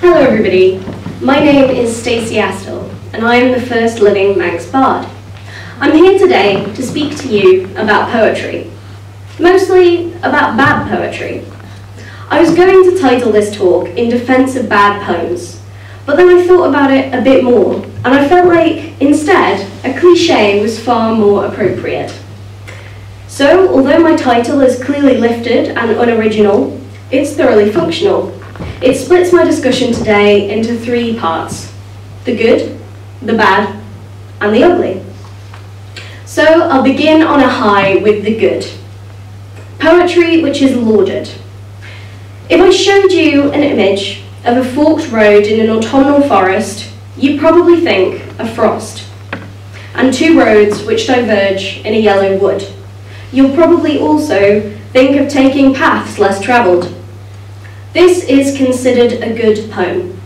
Hello everybody, my name is Stacey Astill and I am the first living Manx Bard. I'm here today to speak to you about poetry, mostly about bad poetry. I was going to title this talk In Defense of Bad Poems, but then I thought about it a bit more and I felt like instead a cliché was far more appropriate. So although my title is clearly lifted and unoriginal, it's thoroughly functional. It splits my discussion today into three parts: the good, the bad, and the ugly. So I'll begin on a high with the good. Poetry which is lauded. If I showed you an image of a forked road in an autumnal forest, you'd probably think of frost, and two roads which diverge in a yellow wood. You'll probably also think of taking paths less travelled. This is considered a good poem.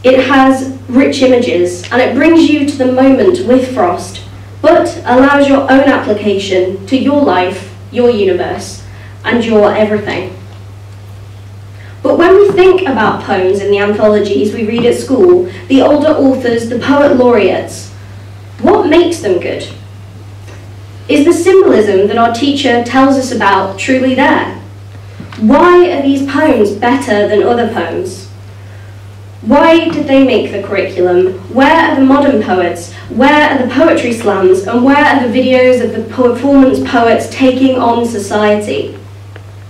It has rich images and it brings you to the moment with frost, but allows your own application to your life, your universe, and your everything. But when we think about poems in the anthologies we read at school, the older authors, the poet laureates, what makes them good? Is the symbolism that our teacher tells us about truly there? Why are these poems better than other poems? Why did they make the curriculum? Where are the modern poets? Where are the poetry slams? And where are the videos of the performance poets taking on society?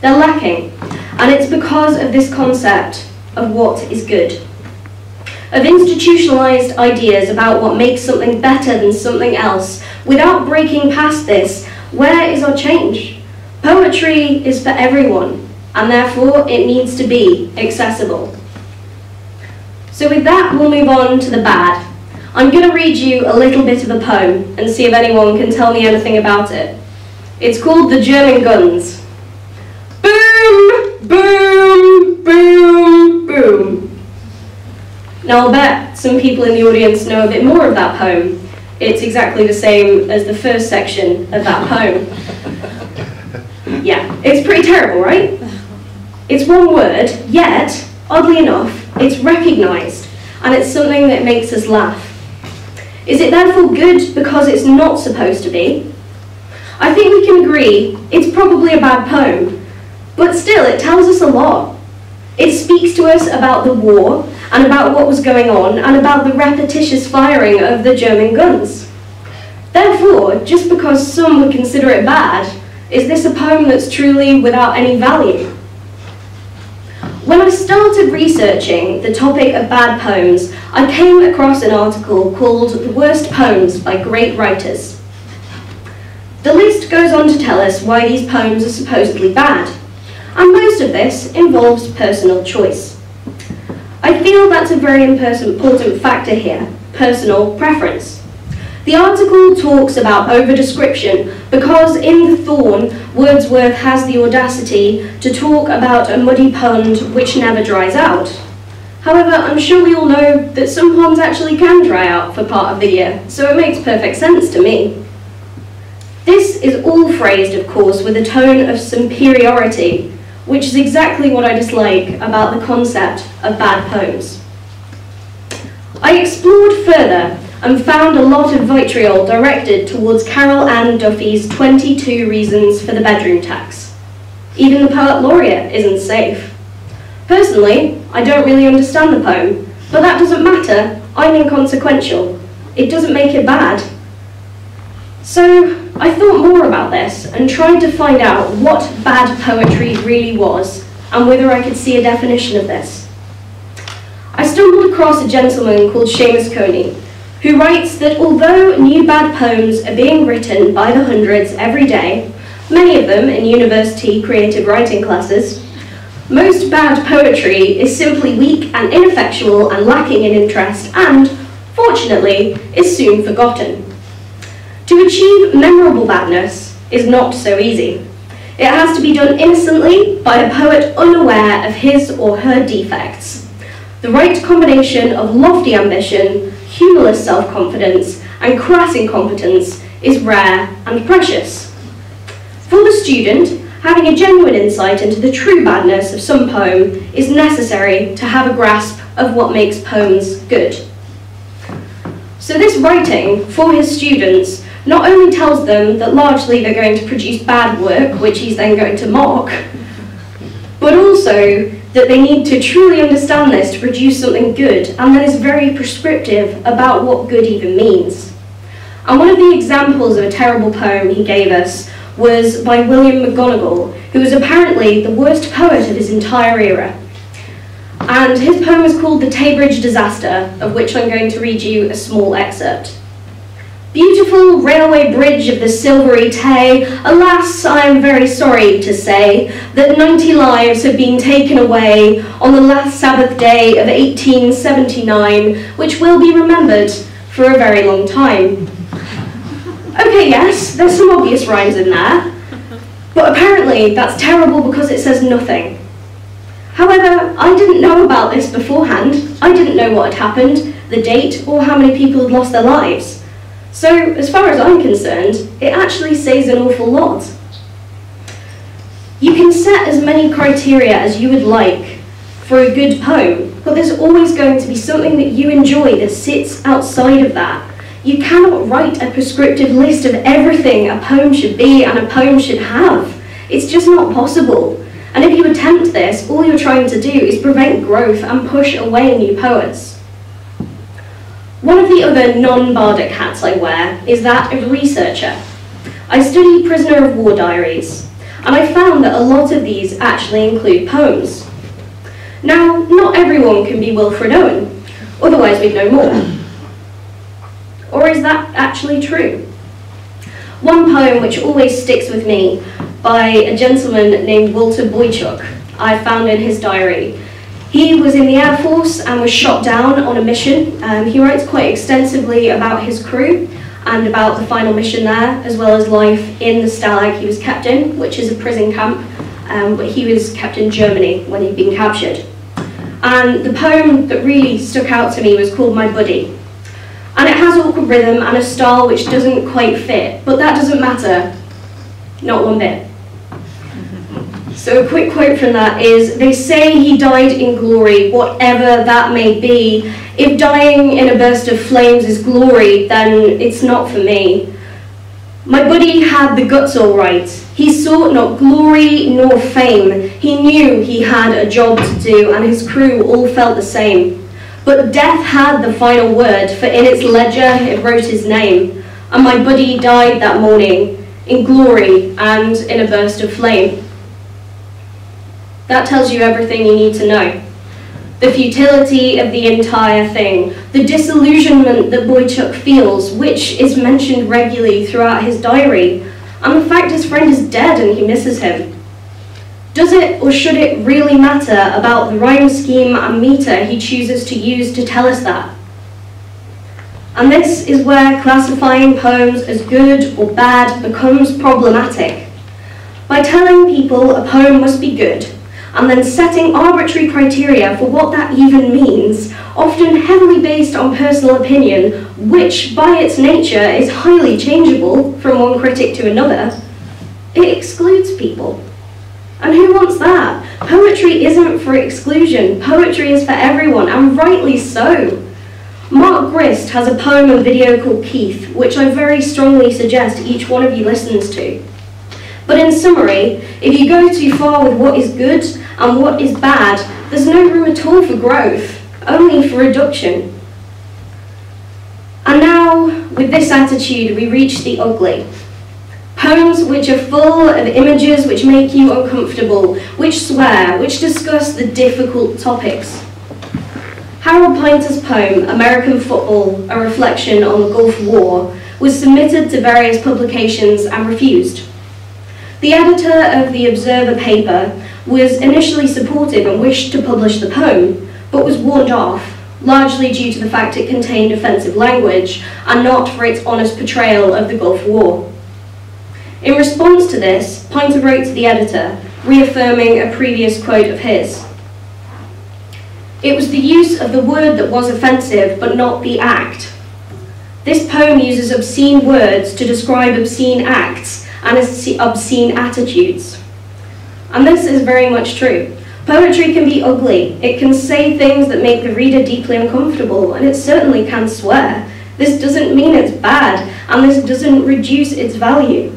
They're lacking, and it's because of this concept of what is good, of institutionalized ideas about what makes something better than something else. Without breaking past this, where is our change? Poetry is for everyone, and therefore it needs to be accessible. So with that, we'll move on to the bad. I'm going to read you a little bit of a poem and see if anyone can tell me anything about it. It's called The German Guns. Boom, boom, boom, boom. Now I'll bet some people in the audience know a bit more of that poem. It's exactly the same as the first section of that poem. Yeah, it's pretty terrible, right? It's one word, yet, oddly enough, it's recognised, and it's something that makes us laugh. Is it therefore good because it's not supposed to be? I think we can agree it's probably a bad poem, but still it tells us a lot. It speaks to us about the war, and about what was going on, and about the repetitious firing of the German guns. Therefore, just because some would consider it bad, is this a poem that's truly without any value? When I started researching the topic of bad poems, I came across an article called The Worst Poems by Great Writers. The list goes on to tell us why these poems are supposedly bad, and most of this involves personal choice. I feel that's a very important factor here, personal preference. The article talks about over-description because in The Thorn, Wordsworth has the audacity to talk about a muddy pond which never dries out. However, I'm sure we all know that some ponds actually can dry out for part of the year, so it makes perfect sense to me. This is all phrased, of course, with a tone of superiority, which is exactly what I dislike about the concept of bad poems. I explored further and found a lot of vitriol directed towards Carol Ann Duffy's 22 Reasons for the Bedroom Tax. Even the poet laureate isn't safe. Personally, I don't really understand the poem, but that doesn't matter. I'm inconsequential. It doesn't make it bad. So I thought more about this and tried to find out what bad poetry really was and whether I could see a definition of this. I stumbled across a gentleman called Sheamus Cody, who writes that although new bad poems are being written by the hundreds every day, many of them in university creative writing classes, most bad poetry is simply weak and ineffectual and lacking in interest and, fortunately, is soon forgotten. To achieve memorable badness is not so easy. It has to be done innocently by a poet unaware of his or her defects. The right combination of lofty ambition, humorless self-confidence, and crass incompetence is rare and precious. For the student, having a genuine insight into the true badness of some poem is necessary to have a grasp of what makes poems good. So this writing for his students not only tells them that largely they're going to produce bad work, which he's then going to mock, but also that they need to truly understand this to produce something good, and that is very prescriptive about what good even means. And one of the examples of a terrible poem he gave us was by William McGonagle, who was apparently the worst poet of his entire era. And his poem is called The Taybridge Disaster, of which I'm going to read you a small excerpt. Beautiful railway bridge of the silvery Tay, alas, I am very sorry to say that 90 lives have been taken away on the last Sabbath day of 1879, which will be remembered for a very long time. Okay, yes, there's some obvious rhymes in there, but apparently that's terrible because it says nothing. However, I didn't know about this beforehand. I didn't know what had happened, the date, or how many people had lost their lives. So, as far as I'm concerned, it actually says an awful lot. You can set as many criteria as you would like for a good poem, but there's always going to be something that you enjoy that sits outside of that. You cannot write a prescriptive list of everything a poem should be and a poem should have. It's just not possible. And if you attempt this, all you're trying to do is prevent growth and push away new poets. One of the other non-bardic hats I wear is that of researcher. I study prisoner of war diaries, and I found that a lot of these actually include poems. Now, not everyone can be Wilfred Owen, otherwise we'd know more. Or is that actually true? One poem which always sticks with me, by a gentleman named Walter Boychuk, I found in his diary. He was in the Air Force and was shot down on a mission. He writes quite extensively about his crew and about the final mission there, as well as life in the Stalag he was kept in, which is a prison camp, but he was kept in Germany when he'd been captured. And the poem that really stuck out to me was called My Buddy. And it has awkward rhythm and a style which doesn't quite fit, but that doesn't matter, not one bit. So a quick quote from that is, "They say he died in glory, whatever that may be. If dying in a burst of flames is glory, then it's not for me. My buddy had the guts all right. He sought not glory nor fame. He knew he had a job to do, and his crew all felt the same. But death had the final word, for in its ledger it wrote his name. And my buddy died that morning, in glory and in a burst of flame." That tells you everything you need to know. The futility of the entire thing, the disillusionment that Boychuk feels, which is mentioned regularly throughout his diary, and the fact his friend is dead and he misses him. Does it or should it really matter about the rhyme scheme and meter he chooses to use to tell us that? And this is where classifying poems as good or bad becomes problematic. By telling people a poem must be good, and then setting arbitrary criteria for what that even means, often heavily based on personal opinion, which by its nature is highly changeable from one critic to another, it excludes people. And who wants that? Poetry isn't for exclusion. Poetry is for everyone, and rightly so. Mark Grist has a poem and video called Keith, which I very strongly suggest each one of you listens to. But in summary, if you go too far with what is good and what is bad, there's no room at all for growth, only for reduction. And now, with this attitude, we reach the ugly. Poems which are full of images which make you uncomfortable, which swear, which discuss the difficult topics. Harold Pinter's poem, American Football, a reflection on the Gulf War, was submitted to various publications and refused. The editor of the Observer paper was initially supportive and wished to publish the poem, but was warned off, largely due to the fact it contained offensive language and not for its honest portrayal of the Gulf War. In response to this, Pinter wrote to the editor, reaffirming a previous quote of his. "It was the use of the word that was offensive, but not the act. This poem uses obscene words to describe obscene acts and obscene attitudes. And this is very much true. Poetry can be ugly. It can say things that make the reader deeply uncomfortable, and it certainly can swear. This doesn't mean it's bad, and this doesn't reduce its value.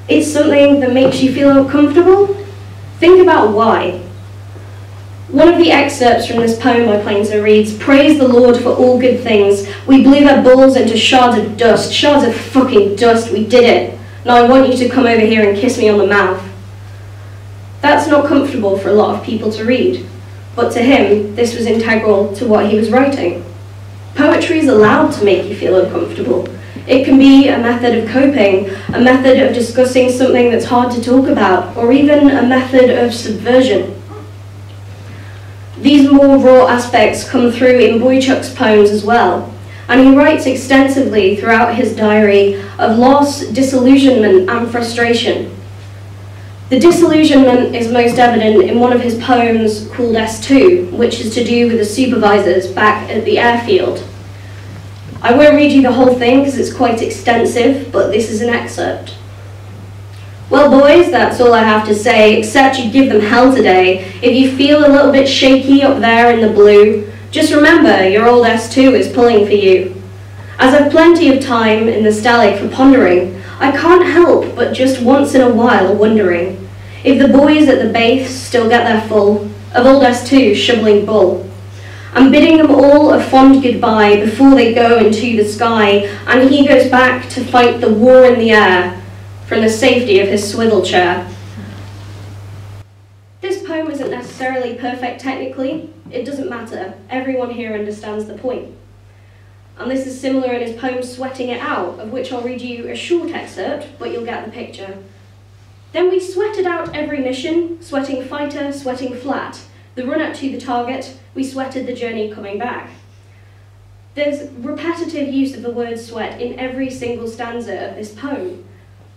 It's something that makes you feel uncomfortable. Think about why. One of the excerpts from this poem by Plainzer reads, "Praise the Lord for all good things. We blew their balls into shards of dust. Shards of fucking dust, we did it. Now I want you to come over here and kiss me on the mouth." That's not comfortable for a lot of people to read, but to him, this was integral to what he was writing. Poetry is allowed to make you feel uncomfortable. It can be a method of coping, a method of discussing something that's hard to talk about, or even a method of subversion. These more raw aspects come through in Boychuk's poems as well, and he writes extensively throughout his diary of loss, disillusionment, and frustration. The disillusionment is most evident in one of his poems called S2, which is to do with the supervisors back at the airfield. I won't read you the whole thing because it's quite extensive, but this is an excerpt. "Well, boys, that's all I have to say, except you give them hell today. If you feel a little bit shaky up there in the blue, just remember your old S2 is pulling for you. As I've plenty of time in the Stalag for pondering, I can't help but just once in a while wondering if the boys at the base still get their full of old S2 shoveling bull. I'm bidding them all a fond goodbye before they go into the sky, and he goes back to fight the war in the air from the safety of his swivel chair." This poem isn't necessarily perfect technically. It doesn't matter. Everyone here understands the point. And this is similar in his poem Sweating It Out, of which I'll read you a short excerpt, but you'll get the picture. "Then we sweated out every mission, sweating fighter, sweating flat. The run up to the target, we sweated the journey coming back." There's repetitive use of the word sweat in every single stanza of this poem,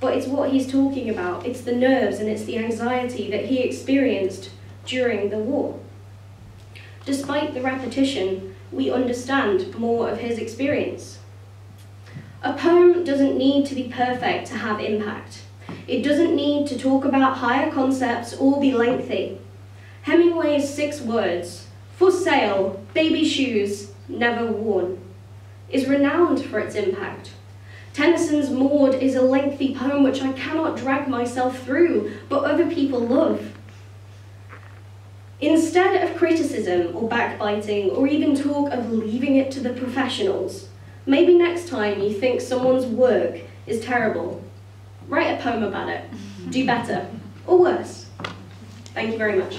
but it's what he's talking about. It's the nerves and it's the anxiety that he experienced during the war. Despite the repetition, we understand more of his experience. A poem doesn't need to be perfect to have impact. It doesn't need to talk about higher concepts or be lengthy. Hemingway's 6 words, "for sale, baby shoes, never worn," is renowned for its impact. Tennyson's Maud is a lengthy poem which I cannot drag myself through, but other people love. Instead of criticism or backbiting or even talk of leaving it to the professionals, maybe next time you think someone's work is terrible, write a poem about it. Do better, or worse. Thank you very much.